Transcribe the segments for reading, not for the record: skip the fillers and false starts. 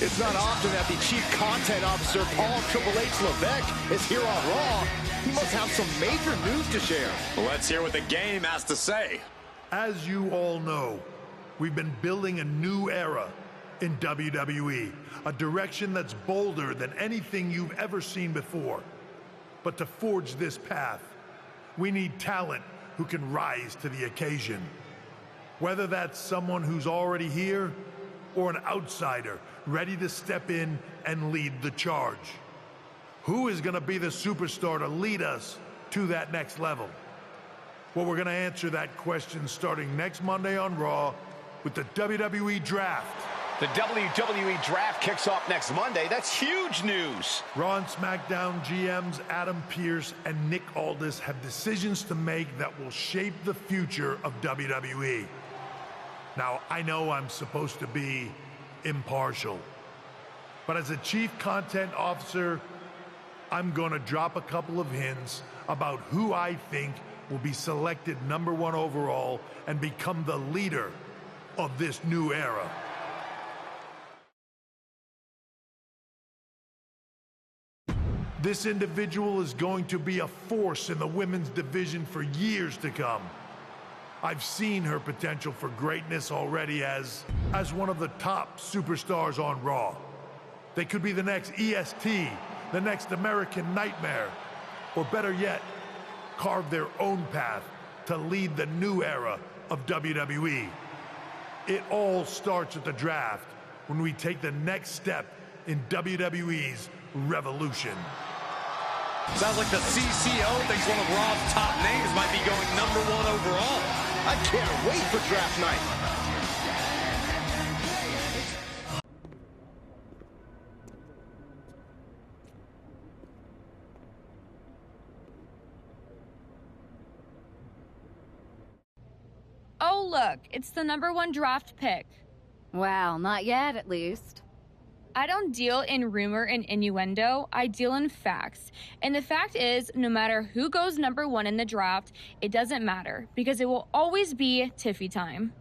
It's not often that the Chief Content Officer, Paul Triple H Levesque, is here on Raw. He must have some major news to share. Let's hear what the game has to say. As you all know, we've been building a new era in WWE, a direction that's bolder than anything you've ever seen before. But to forge this path, we need talent who can rise to the occasion. Whether that's someone who's already here or an outsider ready to step in and lead the charge. Who is going to be the superstar to lead us to that next level? Well, we're going to answer that question starting next Monday on Raw with the WWE Draft. The WWE Draft kicks off next Monday. That's huge news. Raw and SmackDown GMs Adam Pearce and Nick Aldis have decisions to make that will shape the future of WWE. Now, I know I'm supposed to be impartial, but as a Chief Content Officer, I'm going to drop a couple of hints about who I think will be selected #1 overall and become the leader of this new era. This individual is going to be a force in the women's division for years to come. I've seen her potential for greatness already as one of the top superstars on Raw. They could be the next EST, the next American Nightmare, or better yet, carve their own path to lead the new era of WWE. It all starts at the draft when we take the next step in WWE's revolution. Sounds like the CCO thinks one of Raw's top names might be going #1 overall. I can't wait for draft night. Oh, look, it's the #1 draft pick. Well, not yet, at least. I don't deal in rumor and innuendo. I deal in facts. And the fact is, no matter who goes #1 in the draft, it doesn't matter because it will always be Tiffy time.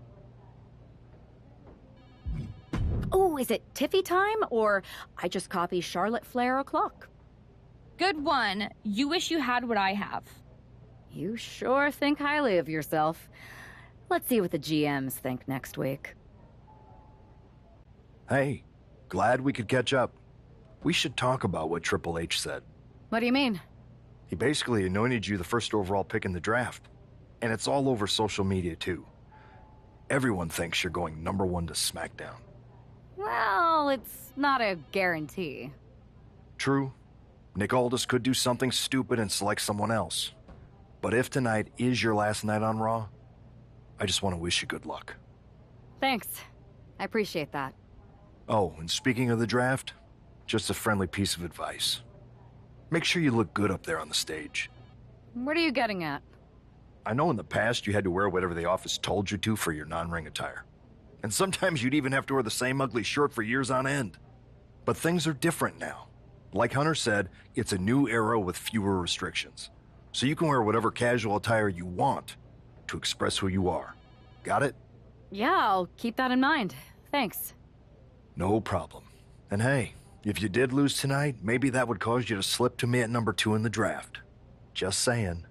Oh, is it Tiffy time or I just copy Charlotte Flair o'clock? Good one. You wish you had what I have. You sure think highly of yourself. Let's see what the GMs think next week. Hey, glad we could catch up. We should talk about what Triple H said. What do you mean? He basically anointed you the first overall pick in the draft. And it's all over social media, too. Everyone thinks you're going #1 to SmackDown. Well, it's not a guarantee. True. Nick Aldis could do something stupid and select someone else. But if tonight is your last night on Raw, I just want to wish you good luck. Thanks. I appreciate that. Oh, and speaking of the draft, just a friendly piece of advice. Make sure you look good up there on the stage. What are you getting at? I know in the past you had to wear whatever the office told you to for your non-ring attire. And sometimes you'd even have to wear the same ugly shirt for years on end. But things are different now. Like Hunter said, it's a new era with fewer restrictions. So you can wear whatever casual attire you want to express who you are. Got it? Yeah, I'll keep that in mind. Thanks. No problem. And hey, if you did lose tonight, maybe that would cause you to slip to me at #2 in the draft. Just saying.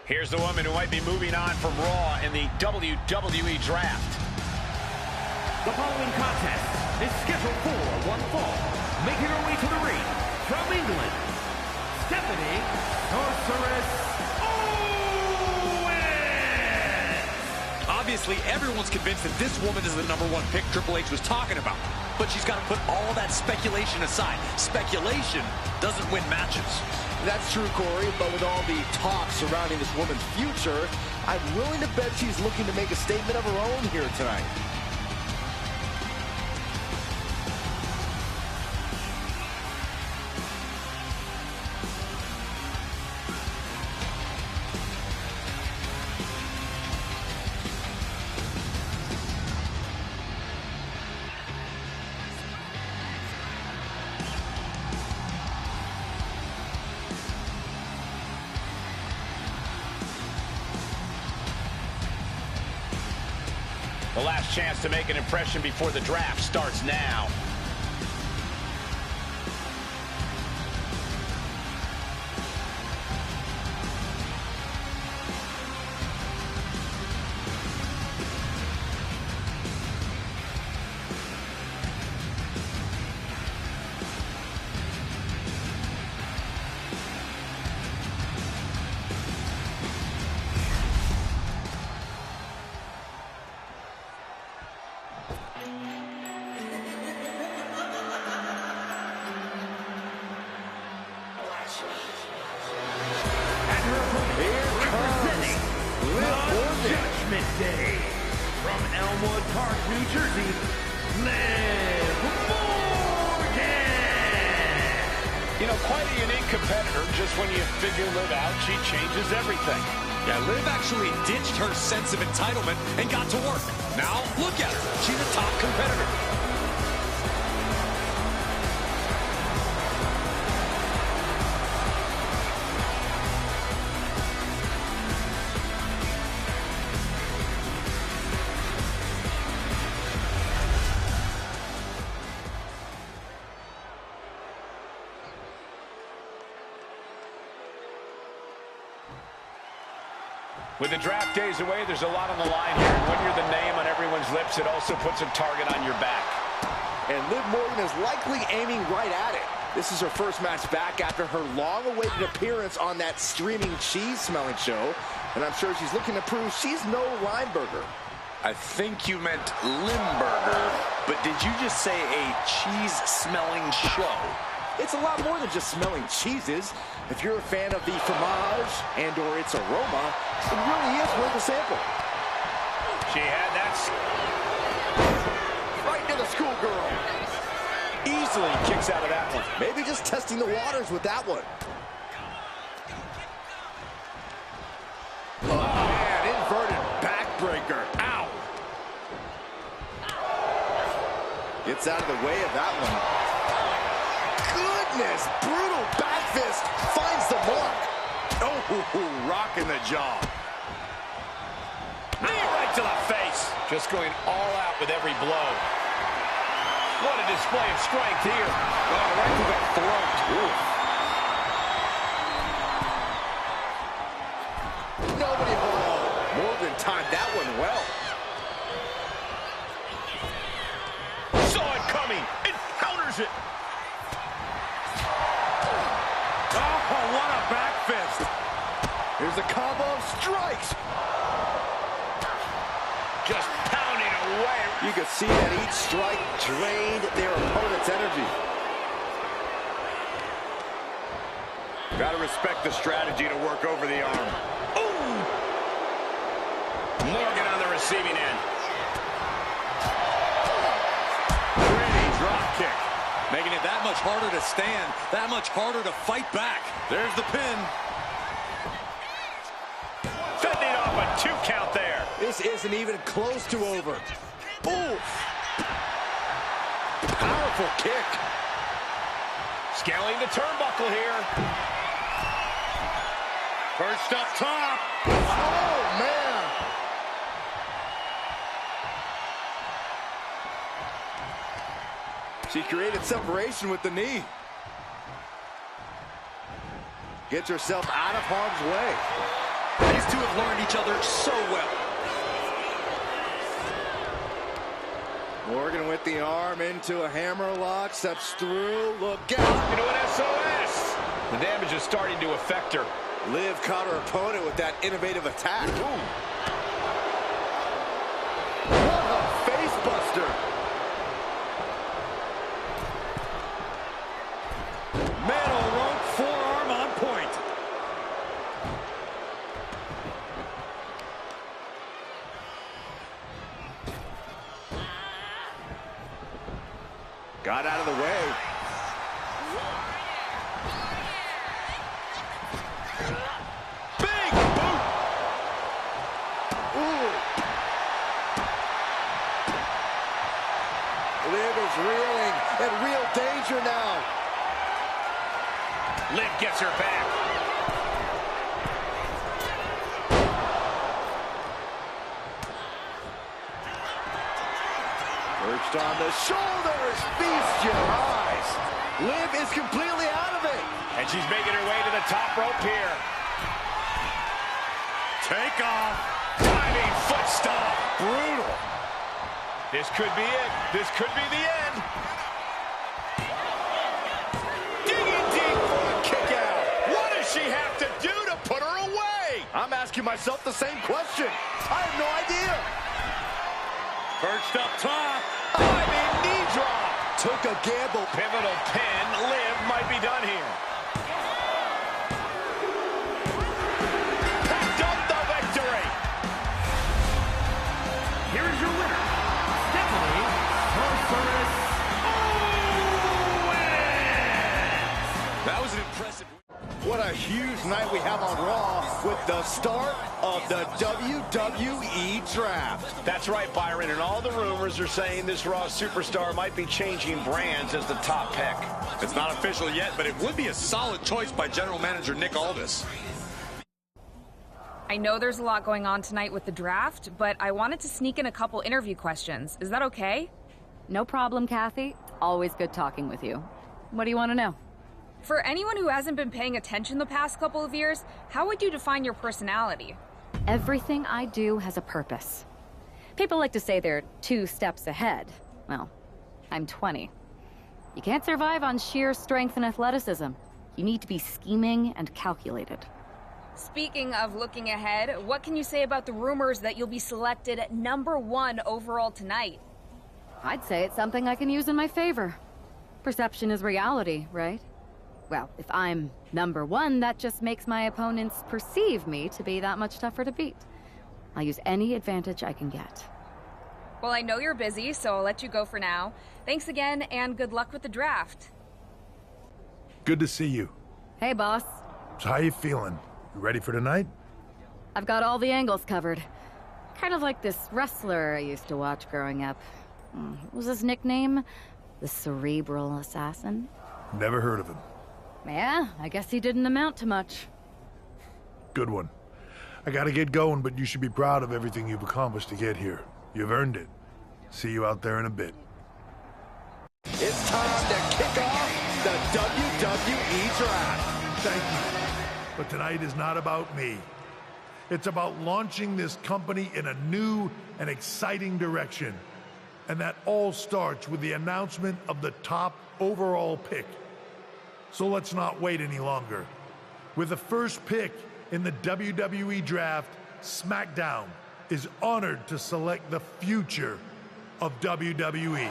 Here's the woman who might be moving on from Raw in the WWE Draft. The following contest is scheduled for one fall. Making her way to the ring from England, Stephanie Sorceress Bernard. Obviously, everyone's convinced that this woman is the #1 pick Triple H was talking about. But she's got to put all that speculation aside. Speculation doesn't win matches. That's true, Corey, but with all the talk surrounding this woman's future, I'm willing to bet she's looking to make a statement of her own here tonight. The last chance to make an impression before the draft starts now. Judgment Day. From Elmwood Park, New Jersey, Liv Morgan. You know, quite a unique competitor. Just when you figure Liv out, she changes everything. Yeah, Liv actually ditched her sense of entitlement and got to work. Now, look at her. She's a top competitor. With the draft days away, there's a lot on the line here. And when you're the name on everyone's lips, it also puts a target on your back. And Liv Morgan is likely aiming right at it. This is her first match back after her long-awaited appearance on that streaming cheese-smelling show. And I'm sure she's looking to prove she's no Lineburger. I think you meant Limburger, but did you just say a cheese-smelling show? It's a lot more than just smelling cheeses. If you're a fan of the fromage and or its aroma, it really is worth a sample. She had that. Right to the schoolgirl. Easily kicks out of that one. Maybe just testing the waters with that one. Oh, man, inverted backbreaker. Ow. Gets out of the way of that one. Goodness, brutal back fist finds the mark. Oh, rocking the jaw. Knee right to the face. Just going all out with every blow. What a display of strength here. Oh, right to the throat. Ooh. Nobody home. Morgan timed that one well. Saw it coming. It counters it. Oh, what a back fist. Here's a combo of strikes. Just pounding away. You could see that each strike drained their opponent's energy. Gotta respect the strategy to work over the arm. Ooh! Morgan on the receiving end. Pretty drop kick. Making it that much harder to stand, that much harder to fight back. There's the pin. Fending off a 2 count there. This isn't even close to over. Ooh. Powerful kick. Scaling the turnbuckle here. Perched up top. Oh, man. She created separation with the knee. Gets herself out of harm's way. These two have learned each other so well. Morgan with the arm into a hammerlock, steps through, look out. Into an SOS. The damage is starting to affect her. Liv caught her opponent with that innovative attack. Ooh. What a face buster. Metal rope forearm on point. Got out of the way. Big boot. Ooh. Liv is reeling in real danger now. Liv gets her back. Perched on the shoulders, feast your eyes. Liv is completely out of it. And she's making her way to the top rope here. Take off. Diving foot stomp. Brutal. This could be it. This could be the end. Digging deep for a kick out. What does she have to do to put her away? I'm asking myself the same question. I have no idea. Perched up top. Diving knee drop. Took a gamble. Pivotal pin. Liv might be done here. Packed up the victory. Here is your winner, Stephanie Sorceress Owens! That was an impressive... What a huge night we have on Raw with the start of the WWE Draft. That's right, Byron, and all the rumors are saying this Raw superstar might be changing brands as the top pick. It's not official yet, but it would be a solid choice by General Manager Nick Aldis. I know there's a lot going on tonight with the draft, but I wanted to sneak in a couple interview questions. Is that okay? No problem, Kathy. Always good talking with you. What do you want to know? For anyone who hasn't been paying attention the past couple of years, how would you define your personality? Everything I do has a purpose. People like to say they're 2 steps ahead. Well, I'm 20. You can't survive on sheer strength and athleticism. You need to be scheming and calculated. Speaking of looking ahead, what can you say about the rumors that you'll be selected at #1 overall tonight? I'd say it's something I can use in my favor. Perception is reality, right? Well, if I'm #1, that just makes my opponents perceive me to be that much tougher to beat. I'll use any advantage I can get. Well, I know you're busy, so I'll let you go for now. Thanks again, and good luck with the draft. Good to see you. Hey, boss. So how you feeling? You ready for tonight? I've got all the angles covered. Kind of like this wrestler I used to watch growing up. What was his nickname? The Cerebral Assassin? Never heard of him. Yeah, I guess he didn't amount to much. Good one. I gotta get going, but you should be proud of everything you've accomplished to get here. You've earned it. See you out there in a bit. It's time to kick off the WWE Draft. Thank you. But tonight is not about me. It's about launching this company in a new and exciting direction. And that all starts with the announcement of the top overall pick. So let's not wait any longer. With the first pick in the WWE Draft, SmackDown is honored to select the future of WWE.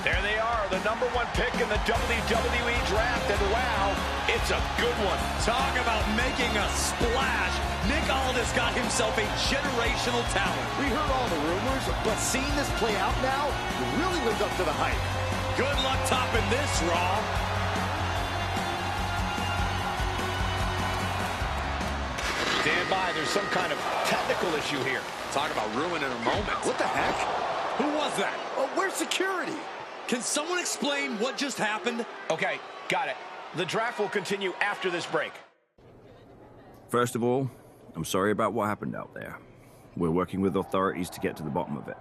There they are, the #1 pick in the WWE Draft, and wow, it's a good one. Talk about making a splash. Nick Aldis got himself a generational talent. We heard all the rumors, but seeing this play out now really lives up to the hype. Good luck topping this, Raw. Stand by, there's some kind of technical issue here. Talk about ruining a moment. What the heck? Who was that? Oh, where's security? Can someone explain what just happened? Okay, got it. The draft will continue after this break. First of all, I'm sorry about what happened out there. We're working with authorities to get to the bottom of it.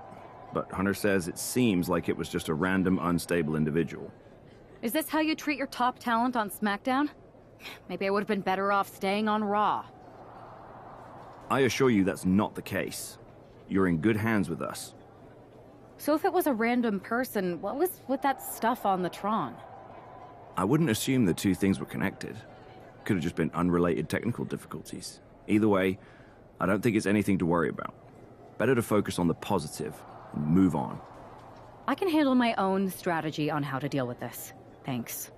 But Hunter says it seems like it was just a random, unstable individual. Is this how you treat your top talent on SmackDown? Maybe I would have been better off staying on Raw. I assure you that's not the case. You're in good hands with us. So if it was a random person, what was with that stuff on the Tron? I wouldn't assume the two things were connected. Could have just been unrelated technical difficulties. Either way, I don't think it's anything to worry about. Better to focus on the positive and move on. I can handle my own strategy on how to deal with this. Thanks.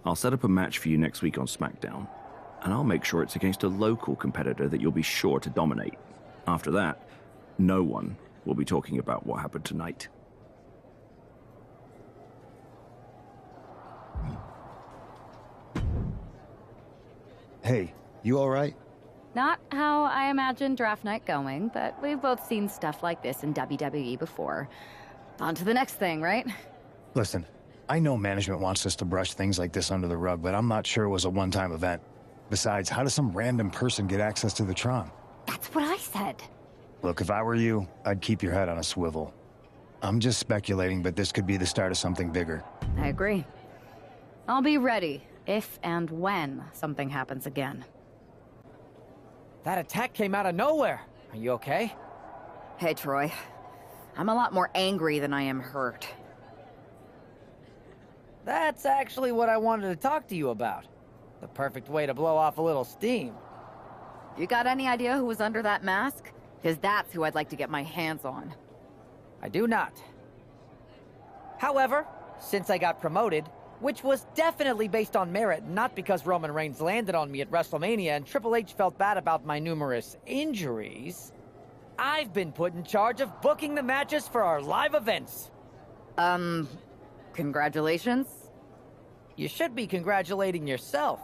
I'll set up a match for you next week on SmackDown, and I'll make sure it's against a local competitor that you'll be sure to dominate. After that, no one will be talking about what happened tonight. Hey, you all right? Not how I imagine draft night going, but we've both seen stuff like this in WWE before. On to the next thing, right? Listen, I know management wants us to brush things like this under the rug, but I'm not sure it was a one-time event. Besides, how does some random person get access to the Tron? That's what I said. Look, if I were you, I'd keep your head on a swivel. I'm just speculating, but this could be the start of something bigger. I agree. I'll be ready if and when something happens again. That attack came out of nowhere. Are you okay? Hey, Troy. I'm a lot more angry than I am hurt. That's actually what I wanted to talk to you about. The perfect way to blow off a little steam. You got any idea who was under that mask? Because that's who I'd like to get my hands on. I do not. However, since I got promoted, which was definitely based on merit, not because Roman Reigns landed on me at WrestleMania and Triple H felt bad about my numerous injuries, I've been put in charge of booking the matches for our live events. Congratulations? You should be congratulating yourself,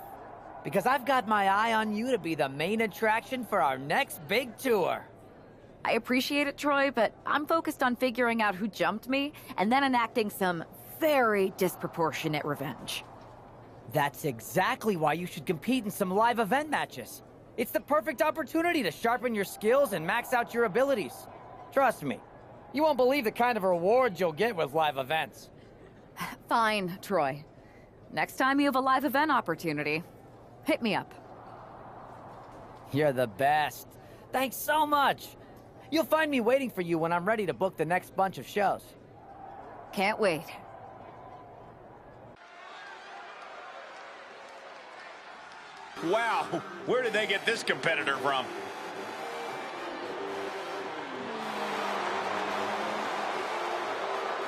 because I've got my eye on you to be the main attraction for our next big tour. I appreciate it, Troy, but I'm focused on figuring out who jumped me and then enacting some very disproportionate revenge. That's exactly why you should compete in some live event matches. It's the perfect opportunity to sharpen your skills and max out your abilities. Trust me, you won't believe the kind of rewards you'll get with live events. Fine, Troy. Next time you have a live event opportunity, hit me up. You're the best. Thanks so much. You'll find me waiting for you when I'm ready to book the next bunch of shows. Can't wait. Wow, where did they get this competitor from?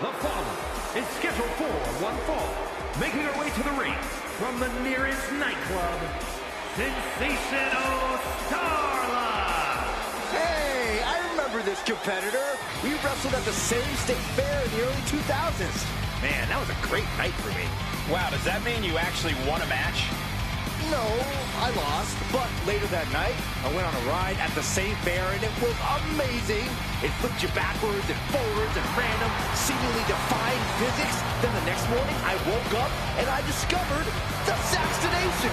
The following is scheduled for one fall. Making her way to the ring from the nearest nightclub, Sensational Starla. Hey, I remember this competitor. We wrestled at the same state fair in the early 2000s. Man, that was a great night for me. Wow, does that mean you actually won a match? No, I lost, but later that night, I went on a ride at the same fair, and it was amazing. It flipped you backwards and forwards and random, seemingly defying physics. Then the next morning, I woke up, and I discovered the Saxtonation.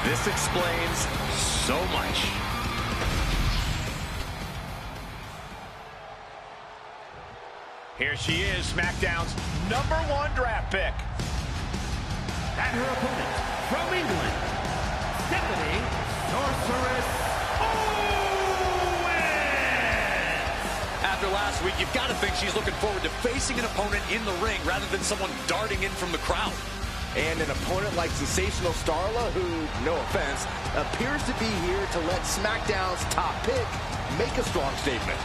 This explains so much. Here she is, SmackDown's #1 draft pick. And her opponent, from England, Stephanie Sorceress Bernard. After last week, you've got to think she's looking forward to facing an opponent in the ring rather than someone darting in from the crowd. And an opponent like Sensational Starla, who, no offense, appears to be here to let SmackDown's top pick make a strong statement.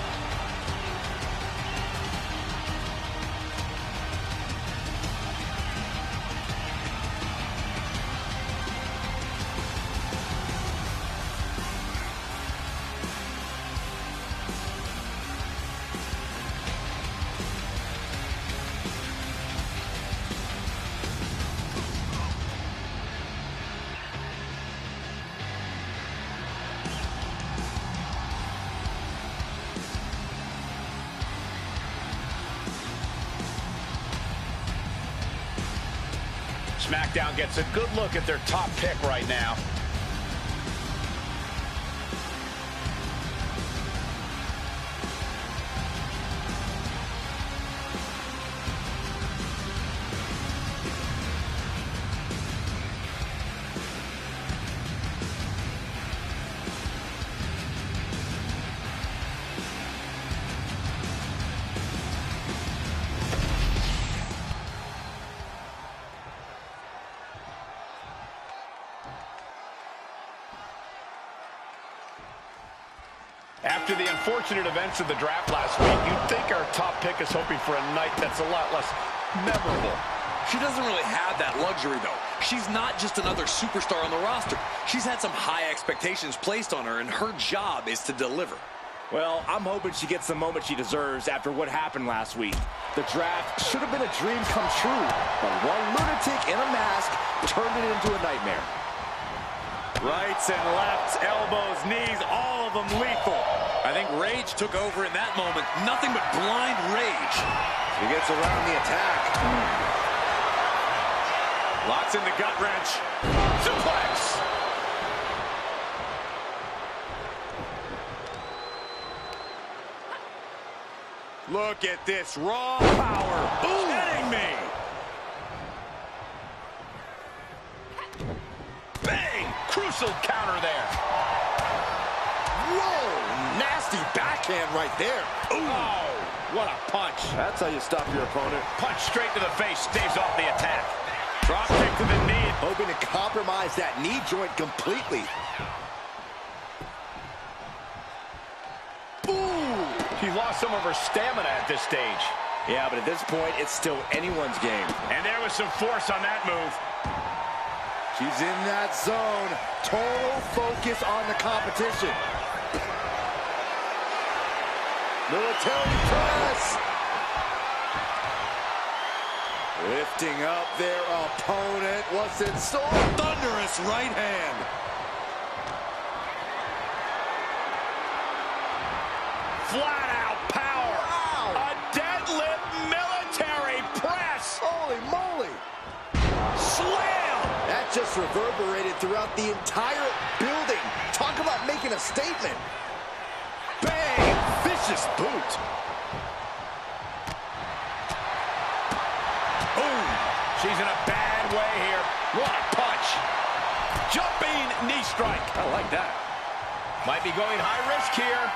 SmackDown gets a good look at their top pick right now. After the unfortunate events of the draft last week, you'd think our top pick is hoping for a night that's a lot less memorable. She doesn't really have that luxury, though. She's not just another superstar on the roster. She's had some high expectations placed on her, and her job is to deliver. Well, I'm hoping she gets the moment she deserves after what happened last week. The draft should have been a dream come true, but one lunatic in a mask turned it into a nightmare. Rights and lefts, elbows, knees, all of them lethal. I think rage took over in that moment. Nothing but blind rage. She gets around the attack. Locks in the gut wrench. Suplex. Look at this raw power. Ooh. Kidding me. Bang! Crucial counter there. Whoa! Nasty backhand right there. Ooh. Oh, what a punch. That's how you stop your opponent. Punch straight to the face, staves off the attack. Drop kick to the knee. Hoping to compromise that knee joint completely. Ooh! She's lost some of her stamina at this stage. Yeah, but at this point, it's still anyone's game. And there was some force on that move. She's in that zone. Total focus on the competition. Military press. Lifting up their opponent. What's in store? Thunderous right hand. Flat out power. Wow. A deadlift military press. Holy moly. Slam. That just reverberated throughout the entire building. Talk about making a statement. Bang! Vicious boot. Boom. She's in a bad way here. What a punch. Jumping knee strike. I like that. Might be going high risk here.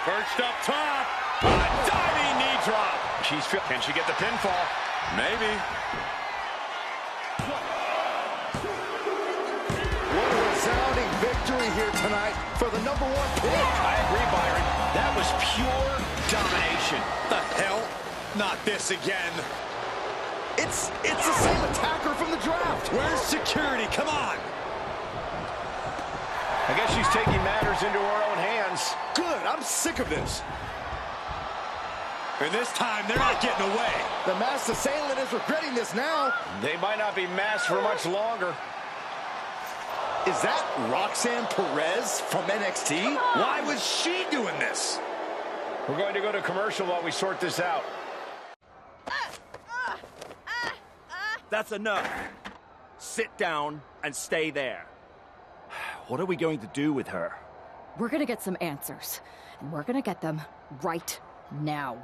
Perched up top. A diving knee drop. Can she get the pinfall? Maybe. What a resounding victory here tonight for the #1 pick. I agree, Byron. That was pure domination. The hell? Not this again. It's the same attacker from the draft. Where's security? Come on. I guess she's taking matters into her own hands. Good. I'm sick of this. And this time, they're not getting away. The masked assailant is regretting this now. They might not be masked for much longer. Is that Roxanne Perez from NXT? Why was she doing this? We're going to go to commercial while we sort this out. That's enough. Sit down and stay there. What are we going to do with her? We're gonna get some answers, and we're gonna get them right now.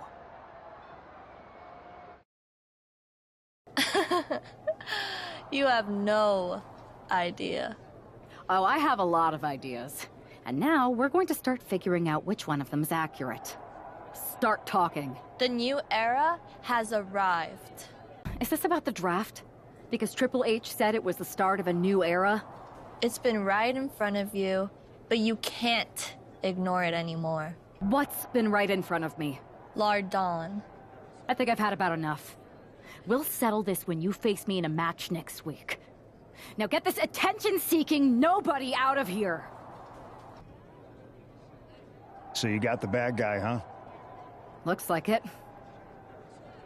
You have no idea. Oh, I have a lot of ideas. And now we're going to start figuring out which one of them is accurate. Start talking. The new era has arrived. Is this about the draft? Because Triple H said it was the start of a new era? It's been right in front of you, but you can't ignore it anymore. What's been right in front of me? Lord Dawn. I think I've had about enough. We'll settle this when you face me in a match next week. Now get this attention-seeking nobody out of here! So you got the bad guy, huh? Looks like it.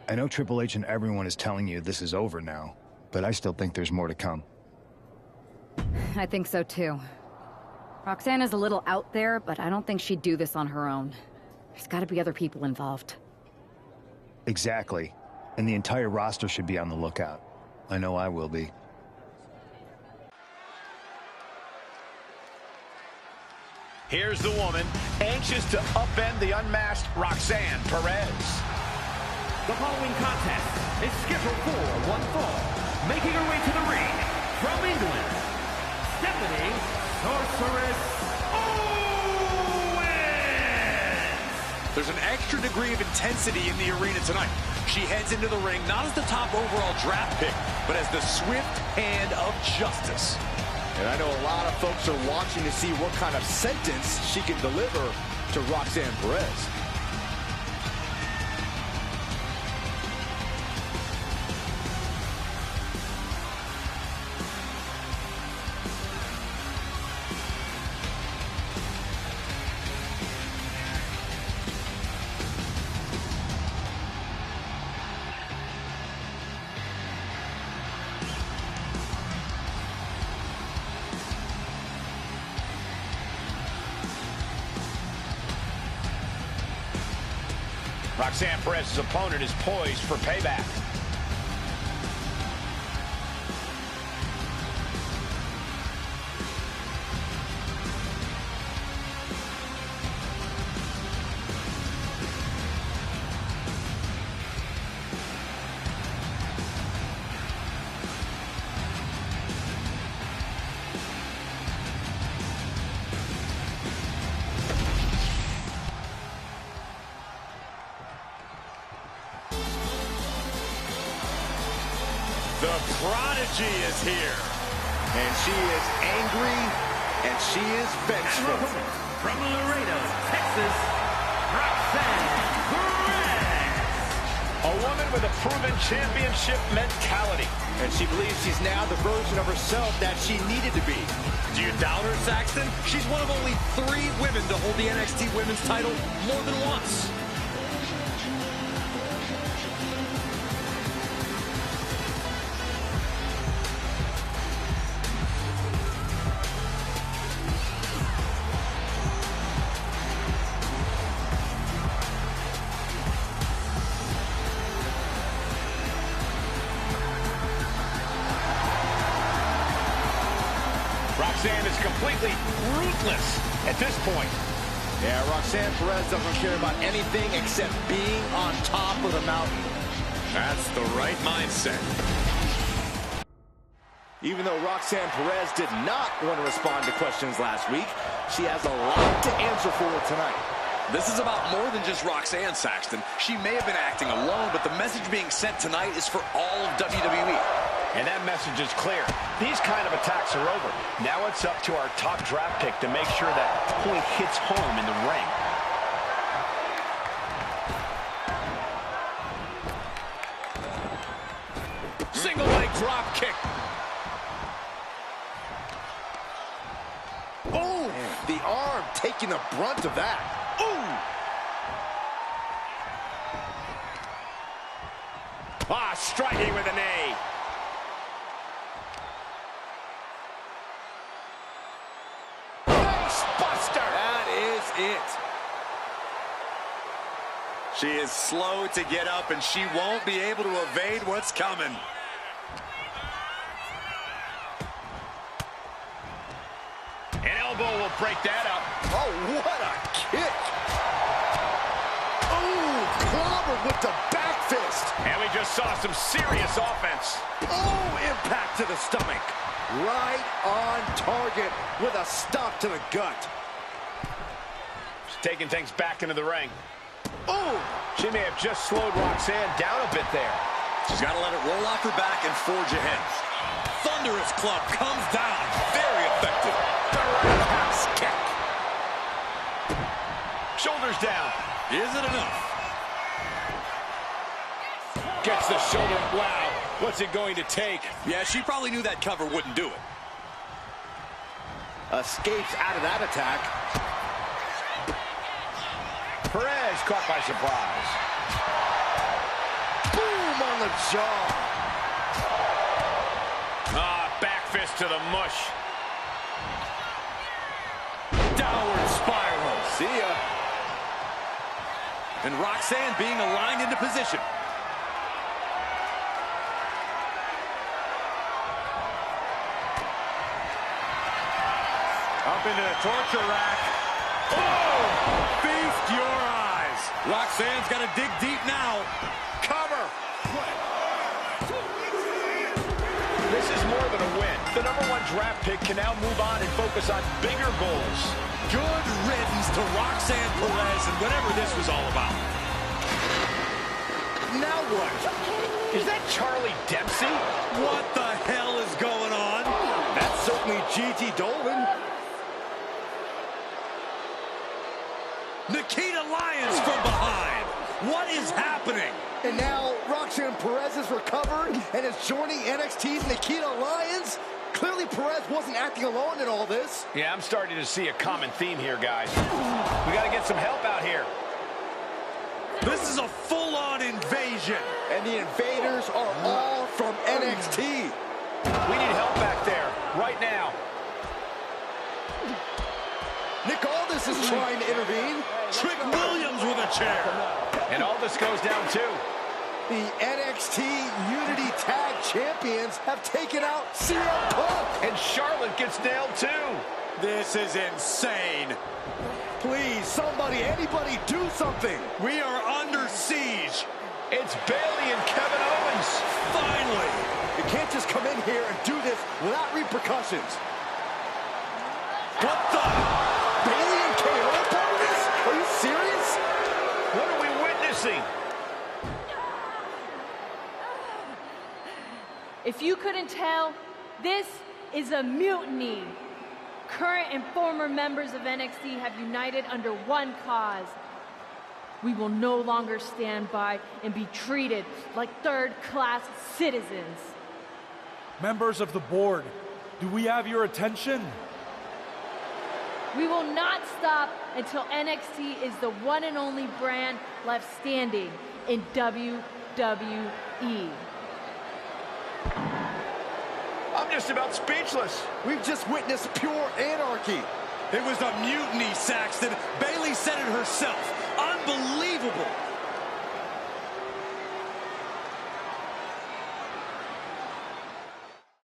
I know Triple H and everyone is telling you this is over now, but I still think there's more to come. I think so too. Roxanne is a little out there, but I don't think she'd do this on her own. There's gotta be other people involved. Exactly. And the entire roster should be on the lookout. I know I will be. Here's the woman, anxious to upend the unmasked Roxanne Perez. The following contest is scheduled for one fall. Making her way to the ring from England, Stephanie Sorceress Owens! There's an extra degree of intensity in the arena tonight. She heads into the ring not as the top overall draft pick, but as the swift hand of justice. And I know a lot of folks are watching to see what kind of sentence she can deliver to Roxanne Perez. Roxanne Perez's opponent is poised for payback. The Prodigy is here. And she is angry, and she is vengeful. From Laredo, Texas, Roxanne Perez. A woman with a proven championship mentality. And she believes she's now the version of herself that she needed to be. Do you doubt her, Saxton? She's one of only 3 women to hold the NXT Women's title more than once. Roxanne is completely ruthless at this point. Yeah, Roxanne Perez doesn't care about anything except being on top of the mountain. That's the right mindset. Even though Roxanne Perez did not want to respond to questions last week, she has a lot to answer for tonight. This is about more than just Roxanne, Saxton. She may have been acting alone, but the message being sent tonight is for all of WWE. And that message is clear. These kind of attacks are over. Now it's up to our top draft pick to make sure that point hits home in the ring. Single leg drop kick. Oh, the arm taking the brunt of that. Ooh! Ah, striking with a knee. It. She is slow to get up, and she won't be able to evade what's coming. An elbow will break that up. Oh, what a kick. Oh, clobbered with the back fist. And we just saw some serious offense. Oh, impact to the stomach. Right on target with a stop to the gut. Taking things back into the ring. Oh! She may have just slowed Roxanne down a bit there. She's got to let it roll off her back and forge ahead. Thunderous club comes down. Very effective. The roundhouse kick. Shoulders down. Is it enough? Gets the shoulder. Wow. What's it going to take? Yeah, she probably knew that cover wouldn't do it. Escapes out of that attack. Perez caught by surprise. Boom on the jaw. Ah, back fist to the mush. Downward spiral. See ya. And Roxanne being aligned into position. Up into the torture rack. Oh! Feast your eyes. Roxanne's got to dig deep now. Cover. This is more than a win. The #1 draft pick can now move on and focus on bigger goals. Good riddance to Roxanne Perez and whatever this was all about. Now what? Is that Charlie Dempsey? What the hell is going on? That's certainly Gigi Dolan. Nikita Lyons from behind. What is happening? And now Roxanne Perez is recovered and is joining NXT's Nikita Lyons. Clearly Perez wasn't acting alone in all this. Yeah, I'm starting to see a common theme here, guys. We got to get some help out here. This is a full-on invasion. And the invaders are all from NXT. We need help back there, right now. Nick Aldis is trying to intervene. Trick Williams with a chair. And Aldis goes down too. The NXT Unity Tag Champions have taken out CM Punk. And Charlotte gets nailed too. This is insane. Please, somebody, anybody, do something. We are under siege. It's Bayley and Kevin Owens. Finally. You can't just come in here and do this without repercussions. What the? Bayley and KO are part of this? Are you serious? What are we witnessing? If you couldn't tell, this is a mutiny. Current and former members of NXT have united under one cause. We will no longer stand by and be treated like third-class citizens. Members of the board, do we have your attention? We will not stop until NXT is the one and only brand left standing in WWE. I'm just about speechless. We've just witnessed pure anarchy. It was a mutiny, Saxton. Bayley said it herself. Unbelievable.